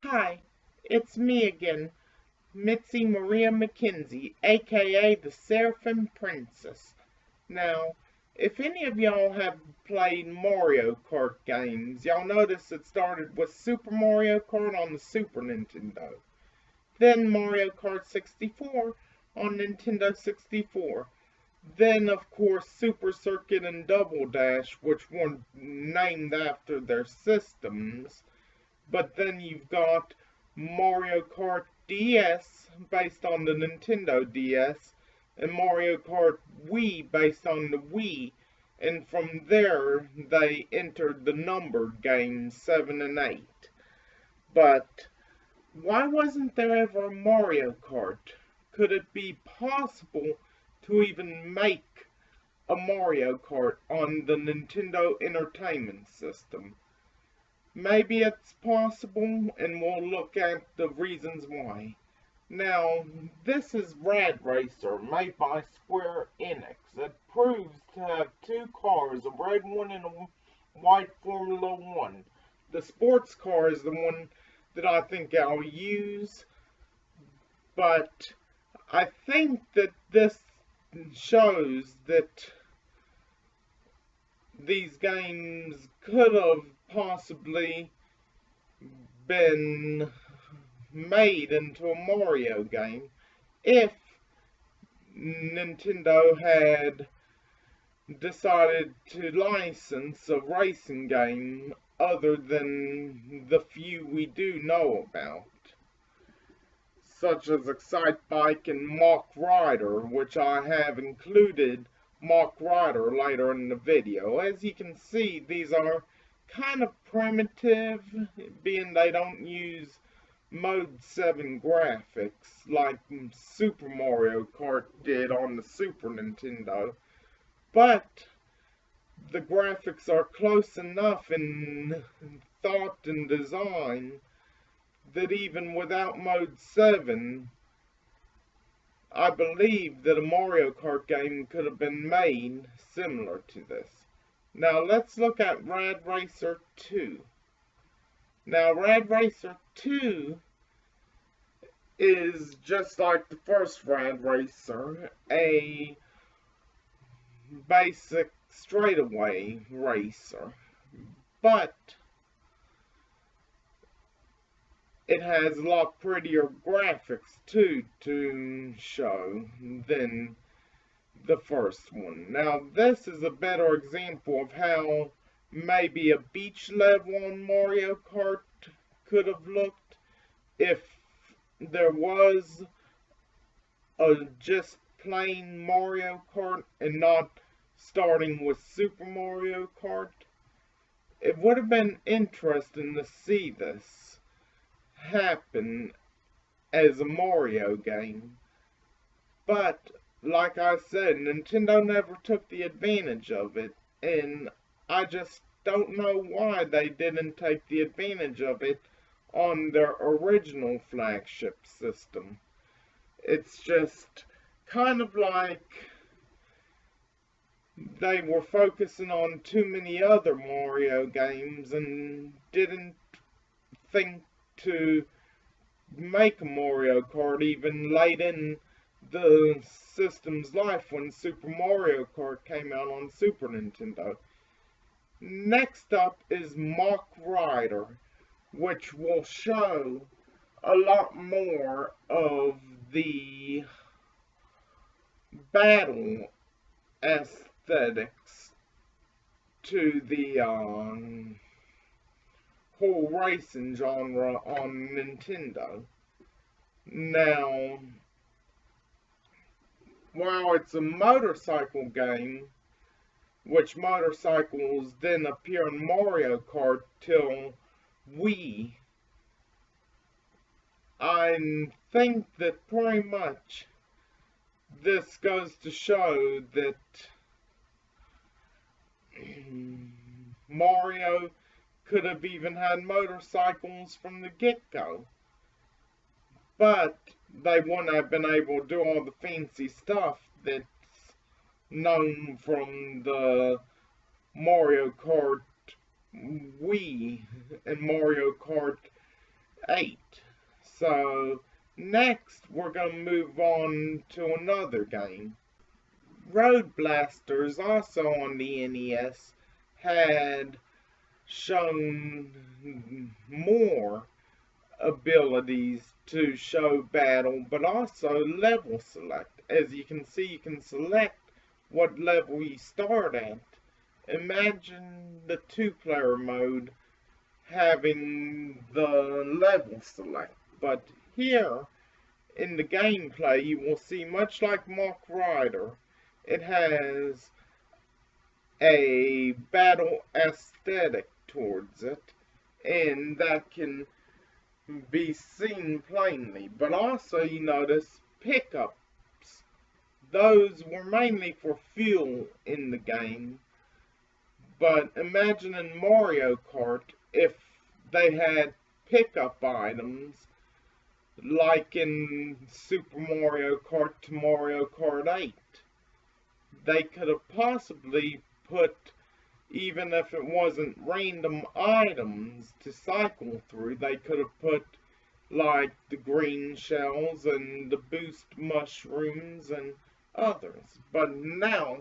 Hi, it's me again, Mitzi Maria McKenzie, aka the Seraphim Princess. Now, if any of y'all have played Mario Kart games, y'all notice it started with Super Mario Kart on the Super Nintendo. Then Mario Kart 64 on Nintendo 64. Then, of course, Super Circuit and Double Dash, which were named after their systems. But then you've got Mario Kart DS, based on the Nintendo DS, and Mario Kart Wii, based on the Wii. And from there, they entered the numbered games 7 and 8. But why wasn't there ever a Mario Kart? Could it be possible to even make a Mario Kart on the Nintendo Entertainment System? Maybe it's possible, and we'll look at the reasons why. Now, this is Rad Racer, made by Square Enix. It proves to have two cars, a red one and a white Formula One. The sports car is the one that I think I'll use, but I think that this shows that these games could have possibly been made into a Mario game if Nintendo had decided to license a racing game other than the few we do know about, such as Excite Bike and Mach Rider, which I have included Mach Rider later in the video. As you can see, these are kind of primitive, being they don't use Mode 7 graphics like Super Mario Kart did on the Super Nintendo, but the graphics are close enough in thought and design that even without Mode 7, I believe that a Mario Kart game could have been made similar to this. Now let's look at Rad Racer 2. Now Rad Racer 2 is just like the first Rad Racer, a basic straightaway racer, but it has a lot prettier graphics too to show than the first one. Now this is a better example of how maybe a beach level on Mario Kart could have looked if there was a just plain Mario Kart and not starting with Super Mario Kart. It would have been interesting to see this happen as a Mario game, but like I said, Nintendo never took the advantage of it, and I just don't know why they didn't take the advantage of it on their original flagship system. It's just kind of like they were focusing on too many other Mario games and didn't think to make a Mario Kart even late in the system's life when Super Mario Kart came out on Super Nintendo. Next up is Mach Rider, which will show a lot more of the battle aesthetics to the whole racing genre on Nintendo. Now, while it's a motorcycle game, which motorcycles didn't appear in Mario Kart till Wii, I think that pretty much this goes to show that Mario could have even had motorcycles from the get-go. But they wouldn't have been able to do all the fancy stuff that's known from the Mario Kart Wii and Mario Kart 8. So next we're going to move on to another game. Road Blasters, also on the NES, had shown more abilities to show battle, but also level select. As you can see, you can select what level you start at. Imagine the two-player mode having the level select, but here in the gameplay you will see, much like Mach Rider, it has a battle aesthetic towards it, and that can be seen plainly. But also you notice pickups. Those were mainly for fuel in the game. But imagine in Mario Kart if they had pickup items like in Super Mario Kart to Mario Kart 8. They could have possibly put, even if it wasn't random items to cycle through, they could have put like the green shells and the boost mushrooms and others. But now,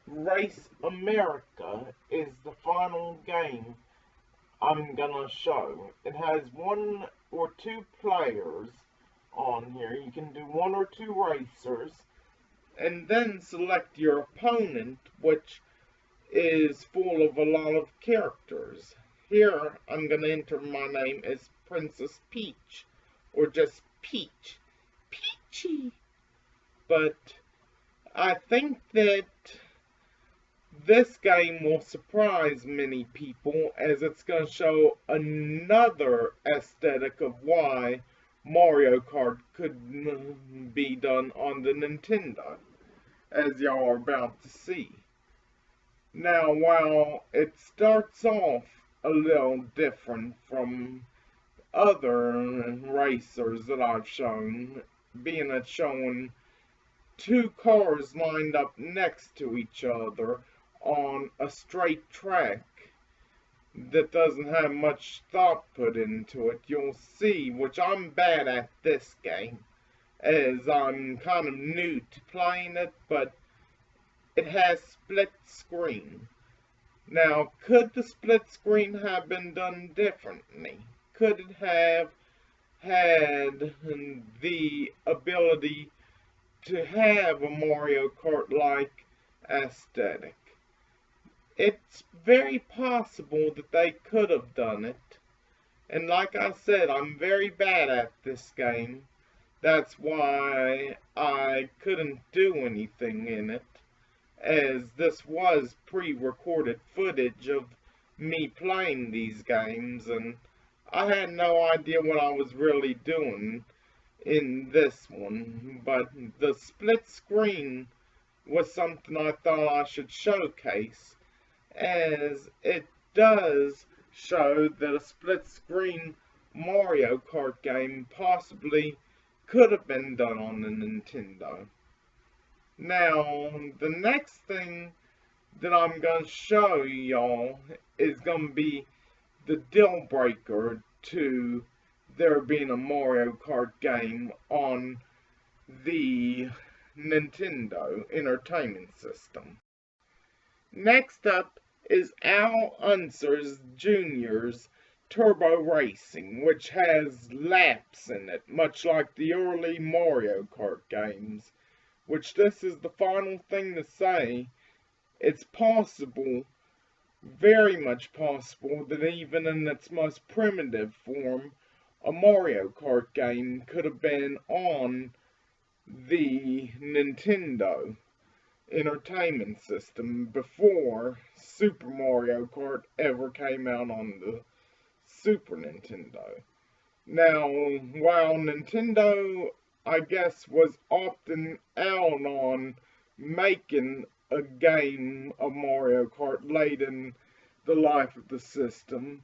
Race America is the final game I'm gonna show. It has 1 or 2 players on here. You can do 1 or 2 racers, and then select your opponent, which is full of a lot of characters. Here, I'm going to enter my name as Princess Peach, or just Peach. Peachy! But I think that this game will surprise many people, as it's going to show another aesthetic of why Mario Kart could be done on the Nintendo, as y'all are about to see. Now, while it starts off a little different from other racers that I've shown, being it's showing 2 cars lined up next to each other on a straight track that doesn't have much thought put into it, you'll see, which I'm bad at this game, as I'm kind of new to playing it, but it has split screen. Now, could the split screen have been done differently? Could it have had the ability to have a Mario Kart-like aesthetic? It's very possible that they could have done it. And like I said, I'm very bad at this game. That's why I couldn't do anything in it, as this was pre-recorded footage of me playing these games, and I had no idea what I was really doing in this one. But the split screen was something I thought I should showcase, as it does show that a split screen Mario Kart game possibly could have been done on the Nintendo. Now, the next thing that I'm going to show y'all is going to be the deal breaker to there being a Mario Kart game on the Nintendo Entertainment System. Next up is Al Unser's Jr.'s Turbo Racing, which has laps in it, much like the early Mario Kart games. Which this is the final thing to say, it's possible, very much possible, that even in its most primitive form, a Mario Kart game could have been on the Nintendo Entertainment System before Super Mario Kart ever came out on the Super Nintendo. Now, while Nintendo, I guess, was opting out on making a game of Mario Kart late in the life of the system,